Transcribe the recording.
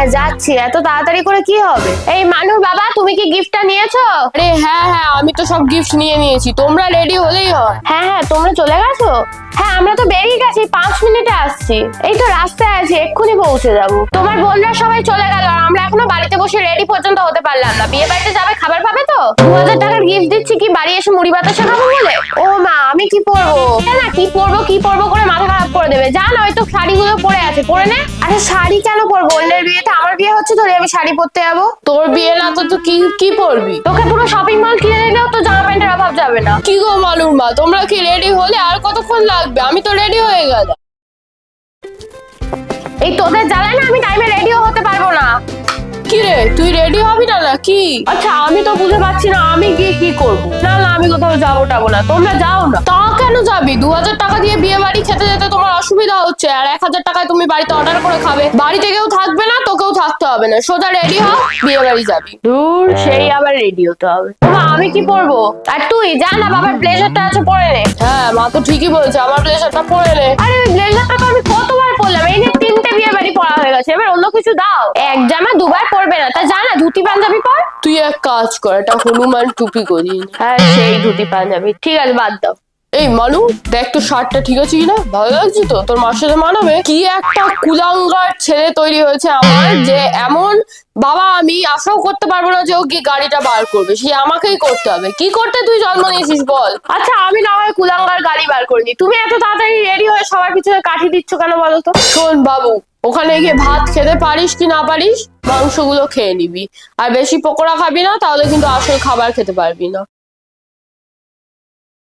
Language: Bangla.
হ্যাঁ যাচ্ছি, এত তাড়াতাড়ি করে কি হবে? এই মানু বাবা, তুমি কি গিফটটা নিয়েছো? আরে হ্যাঁ হ্যাঁ, আমি তো সব গিফট নিয়ে নিয়েছি, তোমরা রেডি হলেই হয়। হ্যাঁ হ্যাঁ, তোমরা চলে গেছো? হ্যাঁ আমরা তো বেরিয়ে গেছি, 5 মিনিটে আসছি। এই তো রাস্তায় আছি, এক্ষুনি পৌঁছে যাবো। তোমার বোনরা সবাই চলে গেল আর আমরা এখনো বাড়িতে বসে রেডি পর্যন্ত হতে পারলাম না। বিয়ে বাড়িতে যাবে, খাবার পাবে তো? 2000 টাকার গিফট দিচ্ছি কি বাড়ি এসে মুড়ি বাতাসা খাবো বলে? ও মা, আমি কি পরবো? না কি পরবো করে মাথা খারাপ করে দেবে। যা না, ওই তো শাড়িগুলো পরে আছে, পরে নে। আরে শাড়ি কেন পরবো? অন্যের বিয়েতে আমার বিয়ে হচ্ছে ধরে আমি শাড়ি পরতে যাবো? তোর বিয়ে না তো তুই কি কি পরবি? তোকে পুরো শপিং মল কিনে দিলেও তো জামা প্যান্টের অভাব যাবে না। কি গো মালুর মা, তোমরা কি রেডি হলে? আর কতক্ষণ লাগবে? আমি তো রেডি হয়ে গেলাম। এই তোদের জ্বালায় না আমি টাইমে রেডিও হতে পারবো না। কি রে, তুই রেডি হবি না নাকি? আচ্ছা আমি তো বুঝে পাচ্ছি না আমি গিয়ে কি করবো। না না, আমি কোথাও যাবো টাবো না, তোমরা যাও না। তা কেন যাবি? 2000 টাকা দিয়ে বিয়ে বাড়ি খেতে যেতে তোমার অসুবিধা হচ্ছে, আর 1000 টাকায় তুমি বাড়িতে অর্ডার করে খাবে। বাড়িতে কেউ থাকবে না, তোকেও থাকতে হবে না, সোজা রেডি হও, বিয়ে বাড়ি যাবি। দূর, সেই আবার রেডি হতে হবে। মা আমি কি পরবো? আর তুই যা না, বাবার ব্লেজারটা আছে পরে নে। হ্যাঁ মা তো ঠিকই বলছে, আমার ব্লেজারটা পরে নে। আরে ওই ব্লেজারটা তো আমি কতবার পরলাম, এই নিয়ে 3টে বিয়ে বাড়ি পরা হয়ে গেছে, এবার অন্য কিছু দাও। এক জামা দুবার পরবে না, তা যা না ধুতি পাঞ্জাবি পর। তুই এক কাজ কর, এটা হনুমান টুপি করি। হ্যাঁ সেই ধুতি পাঞ্জাবি, ঠিক আছে বাদ দাও। এই মানু, দেখ তো শার্টটা ঠিক আছে কিনা, ভালো লাগছে তো? তোর মার সাথে মানাবে? কি একটা কুলাঙ্গার ছেলে তৈরি হয়েছে আমার, যে এমন বাবা আমি আশাও করতে পারবো না যে ও কি গাড়িটা বার করবে, সে আমাকেই করতে হবে। কি করতে তুই জন্ম নিয়েছিস বল? আচ্ছা আমি না হয় কুলাঙ্গার গাড়ি বার করিনি, তুমি এত তাড়াতাড়ি রেডি হয়ে সবার পিছনে কাঠি দিচ্ছ কেন বলো তো? শোন বাবু, ওখানে গিয়ে ভাত খেতে পারিস কি না পারিস, মাংসগুলো খেয়ে নিবি, আর বেশি পকোড়া খাবি না, তাহলে কিন্তু আসল খাবার খেতে পারবি না।